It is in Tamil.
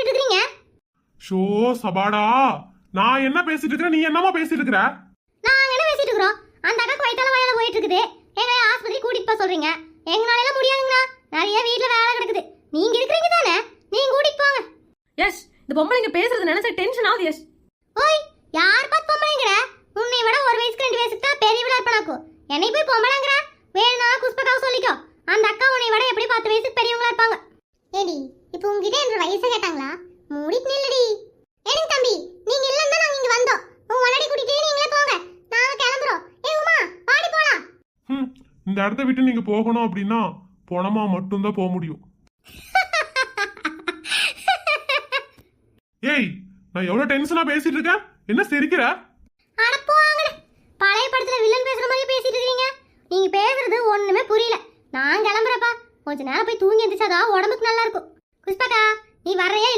கூப்பிட்டு இருக்கீங்க? ஷோ சபாடா, நான் என்ன பேசிட்டு இருக்கேன், நீ என்னமா பேசிட்டு இருக்கற? நாங்க என்ன பேசிட்டு இருக்கோம்? அந்த அக்காக்கு வயித்தால வயல போயிட்டு இருக்குது. எங்க ஆஸ்பத்திரி கூட்டிட்டு போக சொல்றீங்க. எங்கனால எல்லாம் முடியாதுங்கண்ணா. நிறைய வீட்ல வேலை கிடக்குது. நீங்க இருக்கிறீங்க தானே? நீங்க கூட்டிட்டு போங்க. எஸ், இந்த பொம்பளைங்க பேசுறது நினைச்சா டென்ஷன் ஆகுது. எஸ் ஓய், யார் பார்த்து பொம்பளைங்கற? உன்னை விட ஒரு வயசுக்கு 2 வயசுக்கு தான் பெரியவளா இருப்பனாக்கு. என்னை போய் பொம்பளைங்கற? வேணா குஸ்பகாவ சொல்லிக்கோ. அந்த அக்கா உன்னை விட எப்படி 10 வயசுக்கு பெரியவங்களா இருப்பாங்க. ஏடி, இப்போ உங்ககிட்ட என்ற வயசை கேட்டாங்களா? மூடிட்டு நில்லுடி. ஏங்க தம்பி, நீங்க இல்லன்னா நாங்க இங்க வந்தோம். உன் வலடி கூட்டிட்டே நீங்களே போங்க. நாங்க கிளம்புறோம். ஏய் உமா, பாடி போலாம். இந்த இடத்த விட்டு நீங்க போகணும் அப்படின்னா பணமா மட்டும்தான் போக முடியும். ஏய், நான் எவ்வளவு டென்ஷனா பேசிட்டு இருக்கேன், என்ன சிரிக்கிற? அட போங்கடா. பழைய படத்துல வில்லன் பேசுற மாதிரி பேசிட்டு இருக்கீங்க. நீங்க பேசுறது ஒண்ணுமே புரியல. நான் கிளம்புறப்பா. கொஞ்ச நேரம் போய் தூங்கி எந்திரிச்சாதான் உடம்புக்கு நல்லா இருக்கும். குஷ்பகா, நீ வர்றையா?